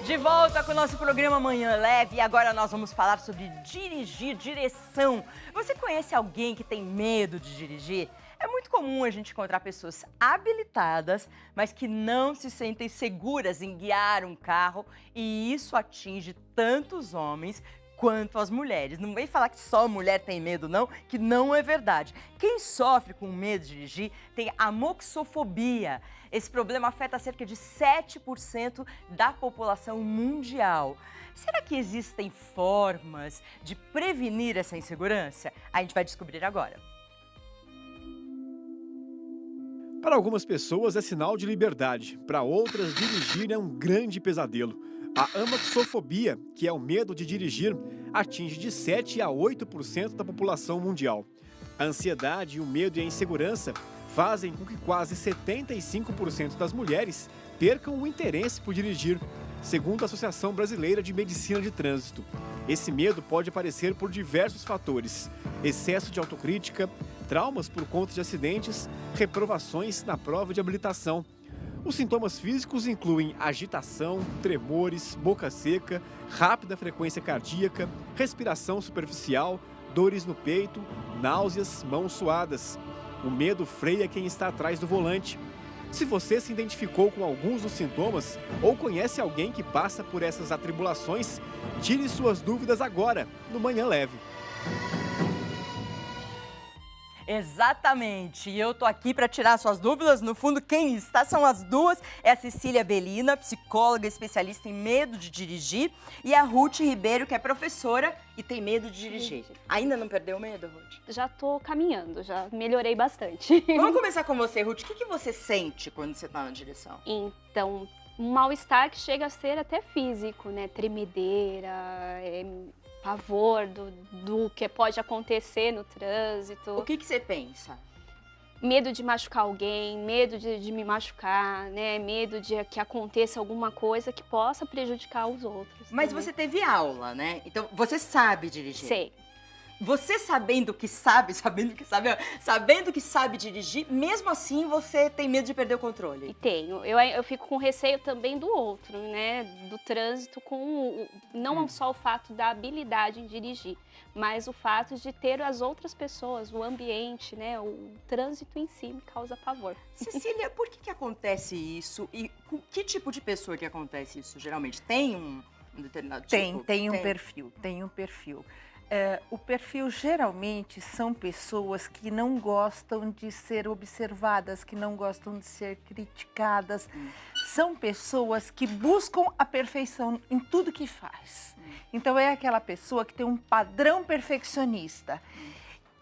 De volta com o nosso programa Manhã Leve e agora nós vamos falar sobre dirigir, direção. Você conhece alguém que tem medo de dirigir? É muito comum a gente encontrar pessoas habilitadas, mas que não se sentem seguras em guiar um carro e isso atinge tanto os homens quanto as mulheres. Não vem falar que só mulher tem medo, não, que não é verdade. Quem sofre com medo de dirigir tem amoxofobia. Esse problema afeta cerca de 7% da população mundial. Será que existem formas de prevenir essa insegurança? A gente vai descobrir agora. Para algumas pessoas é sinal de liberdade, para outras dirigir é um grande pesadelo. A amoxofobia, que é o medo de dirigir, atinge de 7 a 8% da população mundial. A ansiedade, o medo e a insegurança fazem com que quase 75% das mulheres percam o interesse por dirigir, segundo a Associação Brasileira de Medicina de Trânsito. Esse medo pode aparecer por diversos fatores: excesso de autocrítica, traumas por conta de acidentes, reprovações na prova de habilitação. Os sintomas físicos incluem agitação, tremores, boca seca, rápida frequência cardíaca, respiração superficial, dores no peito, náuseas, mãos suadas. O medo freia quem está atrás do volante. Se você se identificou com alguns dos sintomas ou conhece alguém que passa por essas atribulações, tire suas dúvidas agora, no Manhã Leve. Exatamente, e eu tô aqui para tirar suas dúvidas. No fundo, quem está são as duas. É a Cecília Belina, psicóloga especialista em medo de dirigir, e a Ruth Ribeiro, que é professora e tem medo de dirigir. Ainda não perdeu o medo, Ruth? Já tô caminhando, já melhorei bastante. Vamos começar com você, Ruth. O que você sente quando você tá na direção? Então, um mal-estar que chega a ser até físico, né? Tremedeira, pavor do que pode acontecer no trânsito. O que você pensa? Medo de machucar alguém, medo de me machucar, né? Medo de que aconteça alguma coisa que possa prejudicar os outros. Mas também. você teve aula, né? Então, você sabe dirigir. Sei. Você sabendo que sabe dirigir, mesmo assim você tem medo de perder o controle. E tenho. Eu fico com receio também do outro, né? Do trânsito, não só o fato da habilidade em dirigir, mas o fato de ter as outras pessoas, o ambiente, né? O trânsito em si me causa pavor. Cecília, por que acontece isso? E com que tipo de pessoa que acontece isso, geralmente? Tem um determinado tipo? Tem um perfil. O perfil geralmente são pessoas que não gostam de ser observadas, que não gostam de ser criticadas. São pessoas que buscam a perfeição em tudo que faz. Então é aquela pessoa que tem um padrão perfeccionista.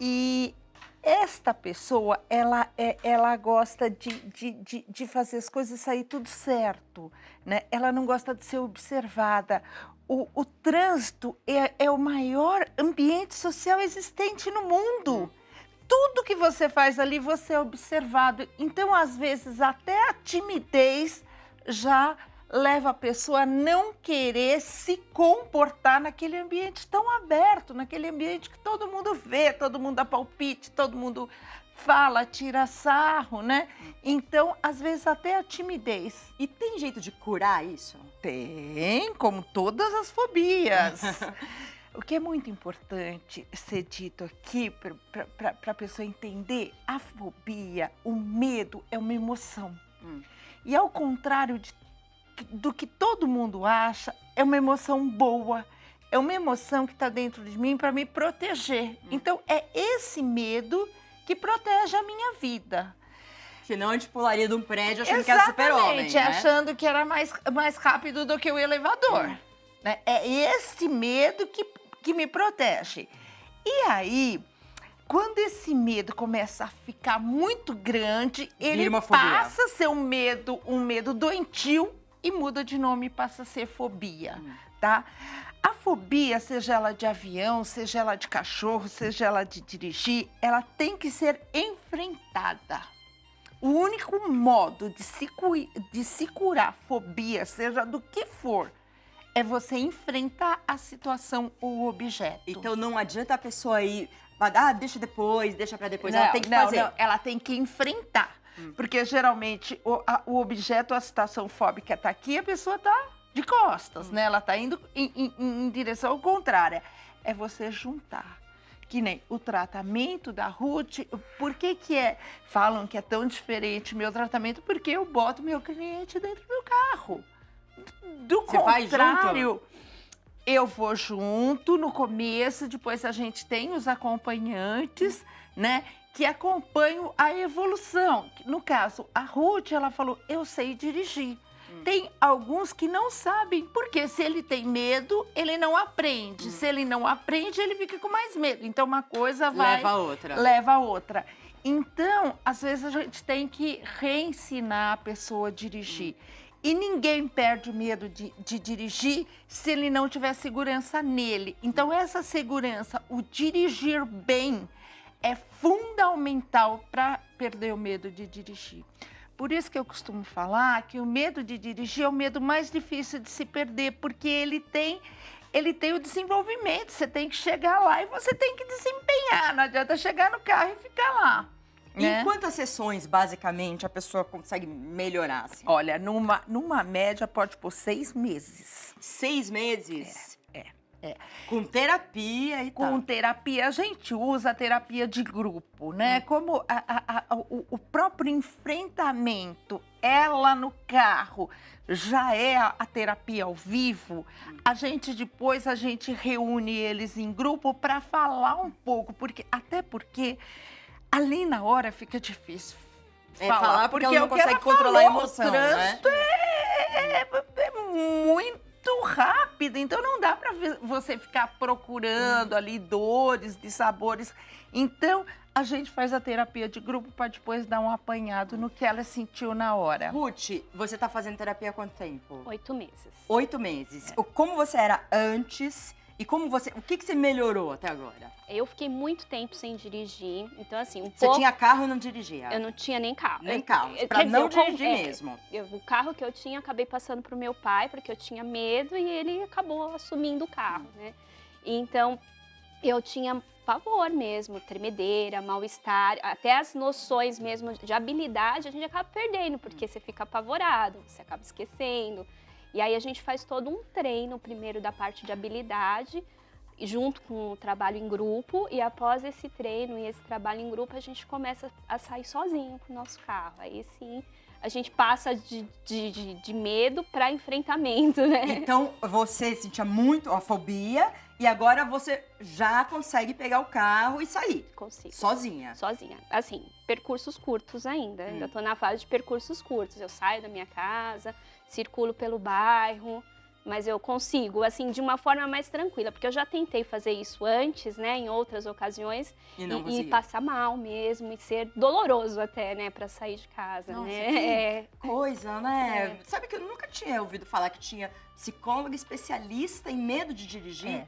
E esta pessoa, ela gosta de fazer as coisas sair tudo certo, né? Ela não gosta de ser observada. O trânsito é o maior ambiente social existente no mundo. Tudo que você faz ali, você é observado. Então, às vezes, até a timidez já leva a pessoa a não querer se comportar naquele ambiente tão aberto, naquele ambiente que todo mundo vê, todo mundo dá palpite, todo mundo fala, tira sarro, né? Então, às vezes, até a timidez. E tem jeito de curar isso? Tem, como todas as fobias. O que é muito importante ser dito aqui para a pessoa entender, a fobia, o medo é uma emoção. E ao contrário do que todo mundo acha, é uma emoção boa. É uma emoção que está dentro de mim para me proteger. Então, é esse medo que protege a minha vida. Senão a gente pularia de um prédio achando que era super-homem, né? Achando que era mais rápido do que o elevador. Né? É esse medo que me protege. E aí, quando esse medo começa a ficar muito grande, ele passa a ser um medo doentio e muda de nome e passa a ser fobia, tá? A fobia, seja ela de avião, seja ela de cachorro, seja ela de dirigir, ela tem que ser enfrentada. O único modo de se curar fobia, seja do que for, é você enfrentar a situação ou o objeto. Então não adianta a pessoa ir, deixa pra depois, não, ela tem que fazer. Não, ela tem que enfrentar. Porque geralmente o objeto, a situação fóbica tá aqui, a pessoa tá de costas, né? Ela está indo em direção contrária. É você juntar. Que nem o tratamento da Ruth, por que falam que é tão diferente o meu tratamento? Porque eu boto meu cliente dentro do carro. Do Você vai contrário, eu vou junto no começo, depois a gente tem os acompanhantes, né? Que acompanham a evolução. No caso, a Ruth, ela falou, eu sei dirigir. Tem alguns que não sabem, porque se ele tem medo, ele não aprende. Se ele não aprende, ele fica com mais medo. Então, uma coisa leva a outra. Então, às vezes, a gente tem que reensinar a pessoa a dirigir. E ninguém perde o medo de dirigir se ele não tiver segurança nele. Então, essa segurança, o dirigir bem, é fundamental para perder o medo de dirigir. Por isso que eu costumo falar que o medo de dirigir é o medo mais difícil de se perder, porque ele tem o desenvolvimento. Você tem que chegar lá e você tem que desempenhar. Não adianta chegar no carro e ficar lá. Em quantas sessões, basicamente, a pessoa consegue melhorar? Assim? Olha, numa média pode por 6 meses. 6 meses? É. Com terapia e tal. Com terapia, a gente usa a terapia de grupo, né? Como o próprio enfrentamento, ela no carro, já é a terapia ao vivo, a gente depois reúne eles em grupo para falar um pouco, até porque ali na hora fica difícil falar porque ela não o que consegue ela controlar a falou, emoção, o trânsito é muito rápido, então não dá para você ficar procurando ali dores, dissabores. Então, a gente faz a terapia de grupo para depois dar um apanhado no que ela sentiu na hora. Ruth, você tá fazendo terapia há quanto tempo? 8 meses. 8 meses. Como você era antes e o que você melhorou até agora? Eu fiquei muito tempo sem dirigir, então assim, Você tinha carro e não dirigia? Eu não tinha nem carro. Nem carro, pra quer dizer, não dirigir mesmo. O carro que eu tinha, acabei passando pro meu pai, porque eu tinha medo e ele acabou assumindo o carro, né? Então, eu tinha pavor mesmo, tremedeira, mal-estar, até as noções mesmo de habilidade a gente acaba perdendo, porque você fica apavorado, você acaba esquecendo. E aí a gente faz todo um treino, primeiro da parte de habilidade, junto com o trabalho em grupo, e após esse treino e esse trabalho em grupo, a gente começa a sair sozinho com o nosso carro. Aí sim, a gente passa de medo para enfrentamento, né? Então, você sentia muito a fobia e agora você já consegue pegar o carro e sair. Consigo. Sozinha. Sozinha. Assim, percursos curtos ainda. Ainda tô na fase de percursos curtos. Eu saio da minha casa, circulo pelo bairro, mas eu consigo, assim, de uma forma mais tranquila, porque eu já tentei fazer isso antes, né, em outras ocasiões, e passar mal mesmo, e ser doloroso até, né, pra sair de casa, Nossa, né? Que coisa, né? Sabe que eu nunca tinha ouvido falar que tinha psicóloga especialista em medo de dirigir?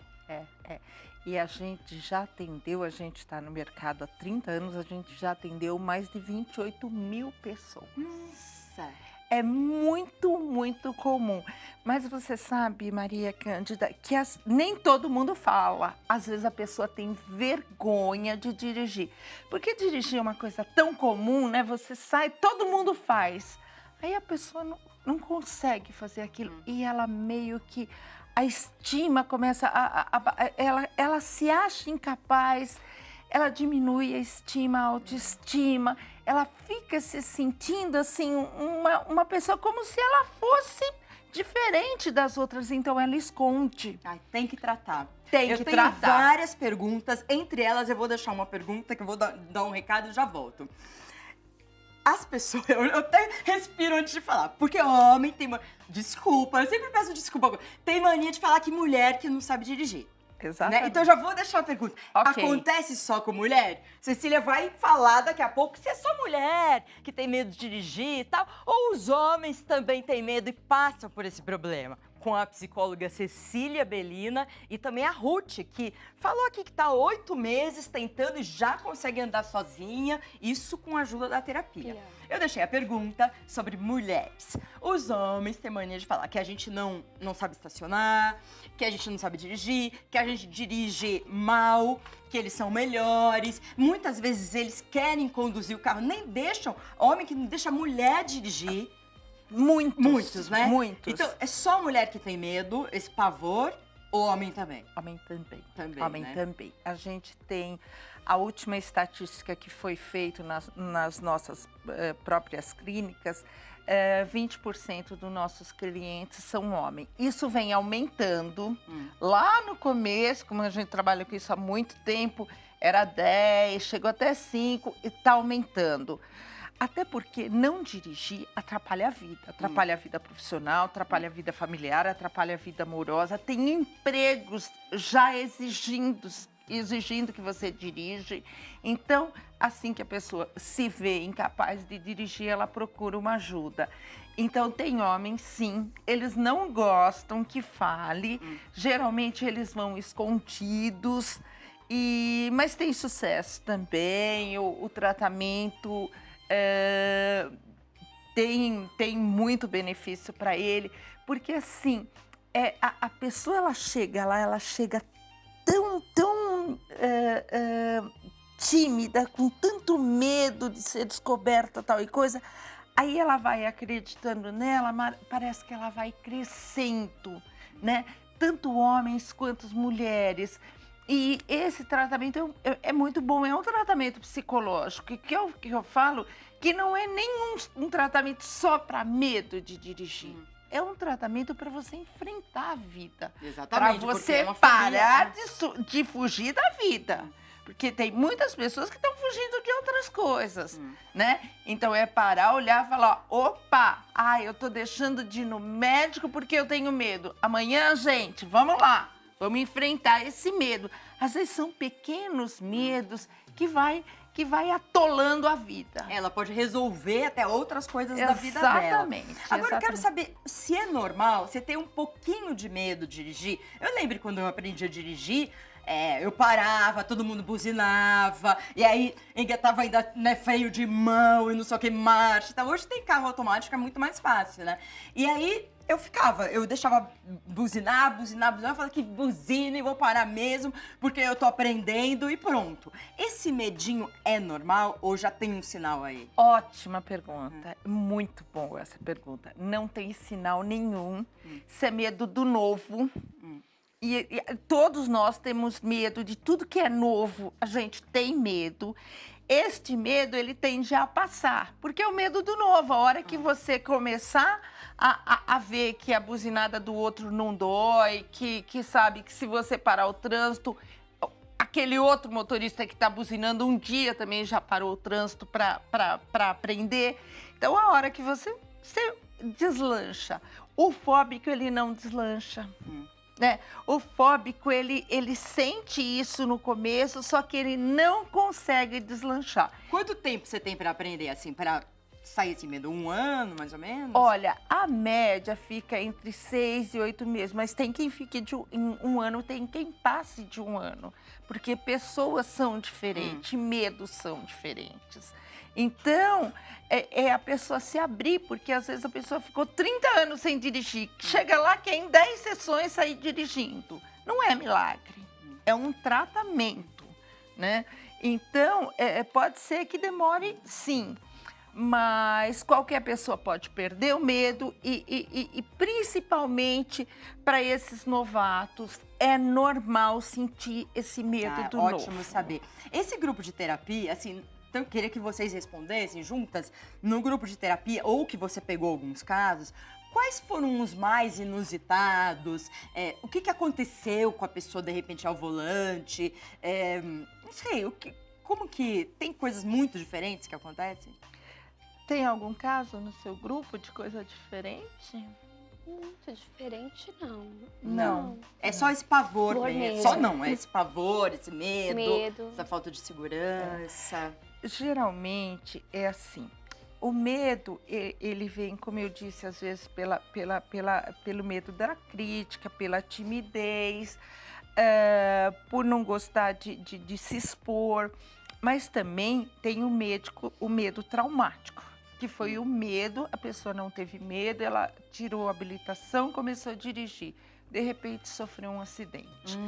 E a gente já atendeu, a gente está no mercado há 30 anos, a gente já atendeu mais de 28 mil pessoas. Nossa! É muito, muito comum. Mas você sabe, Maria Cândida, que nem todo mundo fala. Às vezes a pessoa tem vergonha de dirigir. Porque dirigir é uma coisa tão comum, né? Você sai, todo mundo faz. Aí a pessoa não consegue fazer aquilo. E ela meio que... A estima começa ela se acha incapaz, ela diminui a estima, a autoestima, ela fica se sentindo assim, uma pessoa como se ela fosse diferente das outras, então ela esconde. Ai, tem que tratar. Eu tenho várias perguntas, entre elas eu vou deixar uma pergunta que eu vou dar um recado e já volto. As pessoas, eu até respiro antes de falar, porque homem tem desculpa, eu sempre peço desculpa, tem mania de falar que mulher que não sabe dirigir. Exatamente. Né? Então já vou deixar uma pergunta. Okay. Acontece só com mulher? Cecília vai falar daqui a pouco se é só mulher que tem medo de dirigir e tal, ou os homens também têm medo e passam por esse problema. Com a psicóloga Cecília Bellina e também a Ruth, que falou aqui que está há 8 meses tentando e já consegue andar sozinha, isso com a ajuda da terapia. Eu deixei a pergunta sobre mulheres. Os homens têm mania de falar que a gente não sabe estacionar, que a gente não sabe dirigir, que a gente dirige mal, que eles são melhores. Muitas vezes eles querem conduzir o carro, nem deixam, homem que não deixa a mulher dirigir. Muitos. Muitos, né? Muitos. Então, é só mulher que tem medo, esse pavor, ou homem também? Homem também. Também, Homem né? também. A gente tem a última estatística que foi feita nas nossas próprias clínicas, 20% dos nossos clientes são homens. Isso vem aumentando. Lá no começo, como a gente trabalha com isso há muito tempo, era 10, chegou até 5 e está aumentando. Até porque não dirigir atrapalha a vida. Atrapalha a vida profissional, atrapalha a vida familiar, atrapalha a vida amorosa. Tem empregos já exigindo que você dirige. Então, assim que a pessoa se vê incapaz de dirigir, ela procura uma ajuda. Então, tem homens, sim, eles não gostam que fale. Geralmente, eles vão escondidos. Mas tem sucesso também. O tratamento tem muito benefício para ele. Porque, assim, a pessoa, ela chega lá, ela chega tão tímida, com tanto medo de ser descoberta, tal e coisa. Aí ela vai acreditando nela, parece que ela vai crescendo, né? Tanto homens quanto mulheres. E esse tratamento é muito bom, é um tratamento psicológico, que eu falo que não é nem um tratamento só para medo de dirigir. É um tratamento para você enfrentar a vida. Para você parar de fugir da vida. Porque tem muitas pessoas que estão fugindo de outras coisas, né? Então é parar, olhar e falar, opa, eu tô deixando de ir no médico porque eu tenho medo. Amanhã, gente, vamos lá, vamos enfrentar esse medo. Às vezes são pequenos medos que vai atolando a vida. Ela pode resolver até outras coisas da vida dela. Exatamente. Agora, eu quero saber se é normal você ter um pouquinho de medo de dirigir. Eu lembro quando eu aprendi a dirigir, eu parava, todo mundo buzinava, e aí engatava ainda, né, freio de mão e não sei o que, marcha. Então, hoje tem carro automático, é muito mais fácil, né? E aí eu deixava buzinar, eu falava que buzina e vou parar mesmo, porque eu tô aprendendo e pronto. Esse medinho é normal ou já tem um sinal aí? Ótima pergunta, muito bom essa pergunta. Não tem sinal nenhum, isso é medo do novo. E todos nós temos medo de tudo que é novo, a gente tem medo. Este medo, ele tende a passar, porque é o medo do novo. A hora que você começar a ver que a buzinada do outro não dói, que sabe que se você parar o trânsito, aquele outro motorista que está buzinando um dia também já parou o trânsito para aprender. Então, a hora que você deslancha, o fóbico, ele não deslancha. Né? O fóbico, ele sente isso no começo, só que ele não consegue deslanchar. Quanto tempo você tem para aprender, assim, para sair esse medo? 1 ano, mais ou menos? Olha, a média fica entre 6 e 8 meses, mas tem quem fique em 1 ano, tem quem passe de 1 ano, porque pessoas são diferentes, medos são diferentes. Então, é a pessoa se abrir, porque às vezes a pessoa ficou 30 anos sem dirigir. Chega lá, quer em 10 sessões sair dirigindo. Não é milagre, é um tratamento, né? Então, pode ser que demore, sim. Mas qualquer pessoa pode perder o medo e principalmente para esses novatos, é normal sentir esse medo do novo. Ótimo saber. Esse grupo de terapia, assim... Então, eu queria que vocês respondessem juntas, no grupo de terapia, ou que você pegou alguns casos, quais foram os mais inusitados? O que aconteceu com a pessoa, de repente, ao volante? Não sei, como que... Tem coisas muito diferentes que acontecem? Tem algum caso no seu grupo de coisa diferente? Muito diferente, não. Não. É só esse pavor Pavor mesmo. mesmo. Só não, é esse pavor, esse Medo. essa falta de segurança. Geralmente é assim. O medo, ele vem, como eu disse, às vezes pelo medo da crítica, pela timidez, por não gostar de se expor. Mas também tem o medo traumático, que foi o medo, a pessoa não teve medo, ela tirou a habilitação, começou a dirigir. De repente, sofreu um acidente.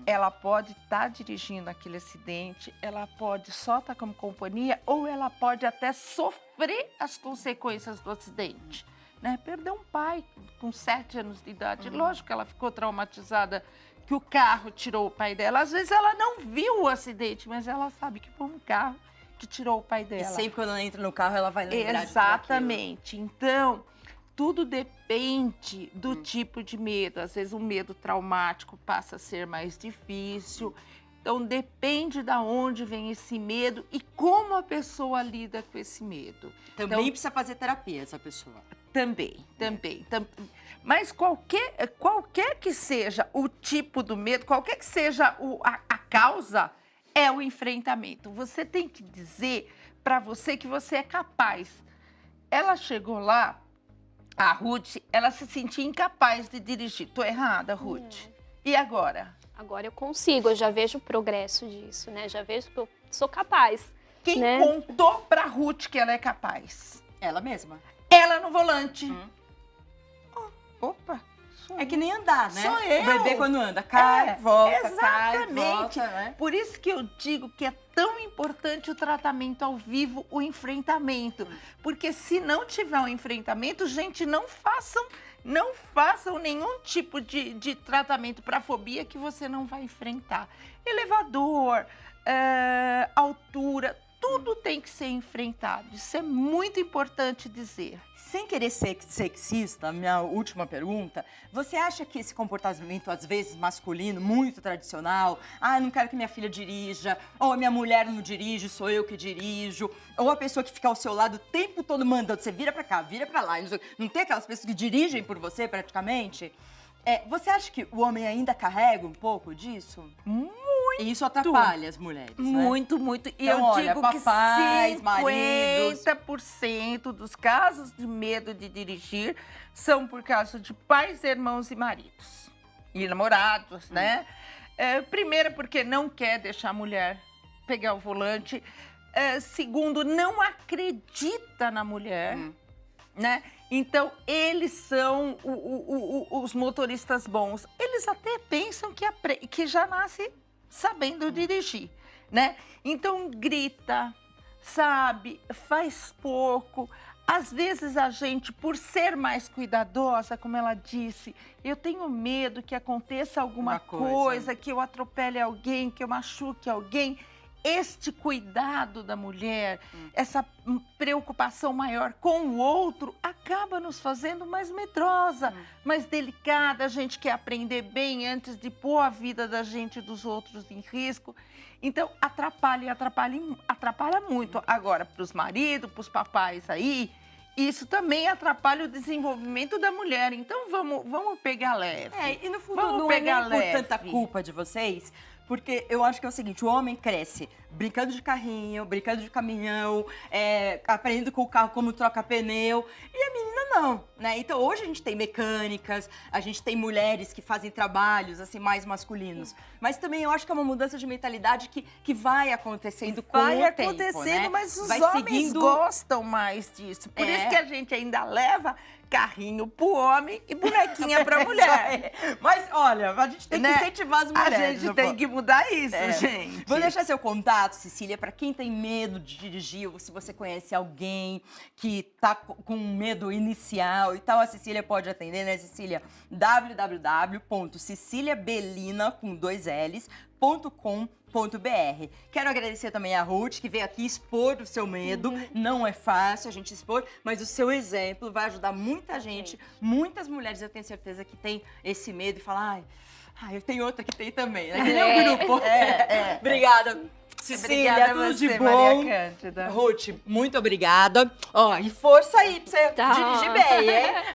Ela pode estar dirigindo aquele acidente, ela pode só estar como companhia, ou ela pode até sofrer as consequências do acidente. né? Perdeu um pai com 7 anos de idade. Lógico que ela ficou traumatizada que o carro tirou o pai dela. Às vezes ela não viu o acidente, mas ela sabe que foi um carro que tirou o pai E dela. sempre quando ela entra no carro, ela vai lembrar de tudo Exatamente. Então, tudo depende do tipo de medo. Às vezes o medo traumático passa a ser mais difícil. Então, depende de onde vem esse medo e como a pessoa lida com esse medo. aquilo. Também precisa fazer terapia, essa pessoa. Também. Mas qualquer que seja o tipo do medo, qualquer que seja a causa, é o enfrentamento. Você tem que dizer para você que você é capaz. Ela chegou lá, a Ruth, ela se sentia incapaz de dirigir. Tô errada, Ruth? E agora? Agora eu consigo, eu já vejo o progresso disso, né? Já vejo que eu sou capaz. Quem né? contou pra Ruth que ela é capaz? Ela mesma. Ela no volante. Opa, sou É que nem andar, né? Sou eu. O bebê quando anda, cai, volta, cai, exatamente. volta, né? Por isso que eu digo que é tão importante o tratamento ao vivo, o enfrentamento. Porque se não tiver um enfrentamento, gente, não façam nenhum tipo de tratamento para fobia que você não vai enfrentar. Elevador, altura, tudo tem que ser enfrentado. Isso é muito importante dizer. Sem querer ser sexista, minha última pergunta, você acha que esse comportamento, às vezes, masculino, muito tradicional, eu não quero que minha filha dirija, ou a minha mulher não dirige, sou eu que dirijo, ou a pessoa que fica ao seu lado o tempo todo mandando, você vira pra cá, vira pra lá, não tem aquelas pessoas que dirigem por você, praticamente? Você acha que o homem ainda carrega um pouco disso? Muito. E isso atrapalha as mulheres, né? Muito, muito. E Então, eu olha, digo papais, que maridos. 50% dos casos de medo de dirigir são por causa de pais, irmãos e maridos. E namorados, né? Primeiro, porque não quer deixar a mulher pegar o volante. Segundo, não acredita na mulher, né? Então, eles são os motoristas bons. Eles até pensam que já nasce sabendo dirigir, né? Então, grita, sabe, faz pouco. Às vezes a gente, por ser mais cuidadosa, como ela disse, eu tenho medo que aconteça alguma Uma coisa, que eu atropele alguém, que eu machuque alguém. Este cuidado da mulher, essa preocupação maior com o outro, acaba nos fazendo mais medrosa, mais delicada. A gente quer aprender bem antes de pôr a vida da gente e dos outros em risco. Então, atrapalha muito. Agora, para os maridos, para os papais aí, isso também atrapalha o desenvolvimento da mulher. Então, vamos pegar leve. E no fundo Vamos não é pegar nem por leve. tanta culpa de vocês, porque eu acho que é o seguinte, o homem cresce brincando de carrinho, brincando de caminhão, aprendendo com o carro como troca pneu, e a menina não, né? Então hoje a gente tem mecânicas, a gente tem mulheres que fazem trabalhos assim mais masculinos, mas também eu acho que é uma mudança de mentalidade que vai acontecendo com o tempo, né? Mas os vai homens seguindo... gostam mais disso. Por isso que a gente ainda leva carrinho pro homem e bonequinha pra mulher. Mas olha, a gente tem que Né? incentivar as A mulheres. gente tem que mudar isso, gente. Vou deixar seu contato, Cecília, para quem tem medo de dirigir, ou se você conhece alguém que tá com medo inicial e tal, a Cecília pode atender, né, Cecília? www.ceciliabelina.com.br. Quero agradecer também a Ruth, que veio aqui expor o seu medo. Não é fácil a gente expor, mas o seu exemplo vai ajudar muita gente, muitas mulheres, eu tenho certeza, que tem esse medo e falam, eu tenho outra que tem também, né? Que nem o grupo. Obrigada, Cecília, Obrigada a tudo você, de bom. Maria Cândida. Ruth, muito obrigada. E força aí pra você Tá. dirigir bem, hein?